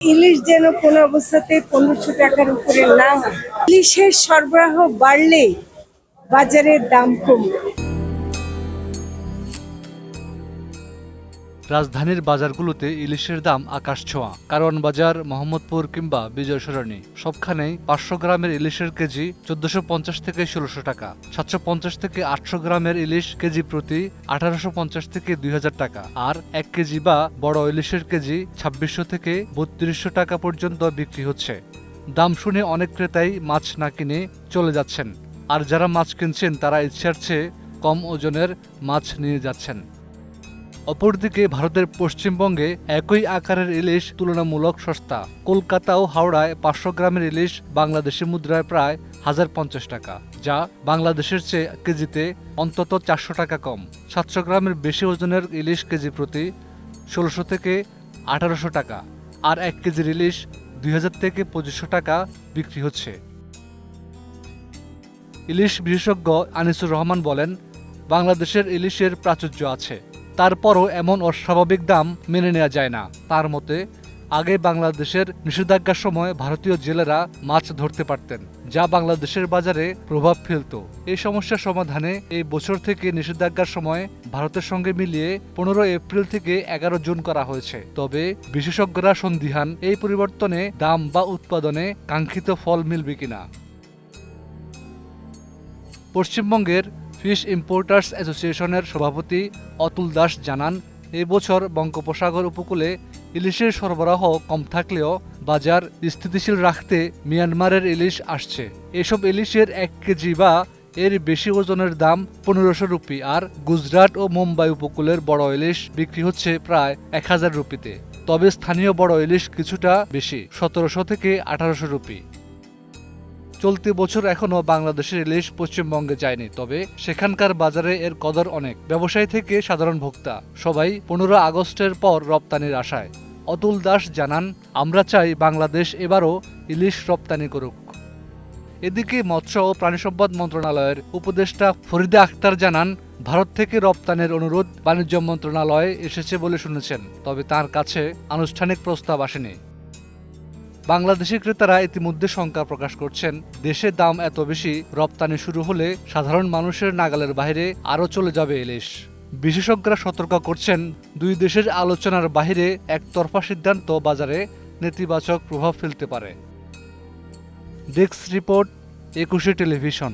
ইলিশ যেন কোনো অবস্থাতে 1500 টাকার উপরে না হয়। ইলিশের সরবরাহ বাড়লে বাজারের দাম কমবে। রাজধানীর বাজারগুলোতে ইলিশের দাম আকাশছোঁয়া। কারওয়ান বাজার, মোহাম্মদপুর কিংবা বিজয় সরণি সবখানেই 500 গ্রামের ইলিশের কেজি 1450 থেকে 1600 টাকা, 750 থেকে 800 গ্রামের ইলিশ কেজি প্রতি 1850 থেকে 2000 টাকা, আর 1 কেজি বা বড় ইলিশের কেজি 2600 থেকে 3200 টাকা পর্যন্ত বিক্রি হচ্ছে। দাম শুনে অনেক ক্রেতাই মাছ না কিনে চলে যাচ্ছেন, আর যারা মাছ কিনছেন তারা ইচ্ছার চেয়ে কম ওজনের মাছ নিয়ে যাচ্ছেন। অপরদিকে ভারতের পশ্চিমবঙ্গে একই আকারের ইলিশ তুলনামূলক সস্তা। কলকাতা ও হাওড়ায় 500 গ্রামের ইলিশ বাংলাদেশি মুদ্রায় প্রায় 1050 টাকা, যা বাংলাদেশের চেয়ে কেজিতে অন্তত 400 টাকা কম। 700 গ্রামের বেশি ওজনের ইলিশ কেজি প্রতি 1600 থেকে 1800 টাকা, আর 1 কেজির ইলিশ 2000 থেকে 2500 টাকা বিক্রি হচ্ছে। ইলিশ বিশেষজ্ঞ আনিসুর রহমান বলেন, বাংলাদেশের ইলিশের প্রাচুর্য আছে, তারপরও এমন অস্বাভাবিক দাম মেনে নেওয়া যায় না। তার মতে, আগে বাংলাদেশের নিষেধাজ্ঞার সময় ভারতীয় জেলেরা মাছ ধরতে পারতেন, যা বাংলাদেশের বাজারে প্রভাব ফেলত। এই সমস্যার সমাধানে এই বছর থেকে নিষেধাজ্ঞার সময় ভারতের সঙ্গে মিলিয়ে 15 এপ্রিল থেকে 11 জুন করা হয়েছে। তবে বিশেষজ্ঞরা সন্দিহান এই পরিবর্তনে দাম বা উৎপাদনে কাঙ্ক্ষিত ফল মিলবে কিনা। পশ্চিমবঙ্গের ফিশ ইম্পোর্টার্স অ্যাসোসিয়েশনের সভাপতি অতুল দাস জানান, এবছর বঙ্গোপসাগর উপকূলে ইলিশের সরবরাহ কম থাকলেও বাজার স্থিতিশীল রাখতে মিয়ানমারের ইলিশ আসছে। এসব ইলিশের 1 কেজি বা এর বেশি ওজনের দাম 1500 রুপি, আর গুজরাট ও মুম্বাই উপকূলের বড় ইলিশ বিক্রি হচ্ছে প্রায় 1000 রুপিতে। তবে স্থানীয় বড় ইলিশ কিছুটা বেশি, 1700 থেকে 1800 রুপি। চলতি বছর এখনো বাংলাদেশের ইলিশ পশ্চিমবঙ্গে যায়নি, তবে সেখানকার বাজারে এর কদর অনেক। ব্যবসায়ী থেকে সাধারণ ভোক্তা সবাই 15 আগস্টের পর রপ্তানির আশায়। অতুল দাস জানান, আমরা চাই বাংলাদেশ এবারও ইলিশ রপ্তানি করুক। এদিকে মৎস্য ও প্রাণিসম্পদ মন্ত্রণালয়ের উপদেষ্টা ফরিদা আক্তার জানান, ভারত থেকে রপ্তানির অনুরোধ বাণিজ্য মন্ত্রণালয়ে এসেছে বলে শুনেছেন, তবে তার কাছে আনুষ্ঠানিক প্রস্তাব আসেনি। বাংলাদেশি ক্রেতারা ইতিমধ্যে শঙ্কা প্রকাশ করছেন, দেশে দাম এত বেশি, রপ্তানি শুরু হলে সাধারণ মানুষের নাগালের বাইরে আরও চলে যাবে ইলিশ। বিশেষজ্ঞরা সতর্ক করছেন, দুই দেশের আলোচনার বাইরে একতরফা সিদ্ধান্ত বাজারে নেতিবাচক প্রভাব ফেলতে পারে। Desk report, 21 television.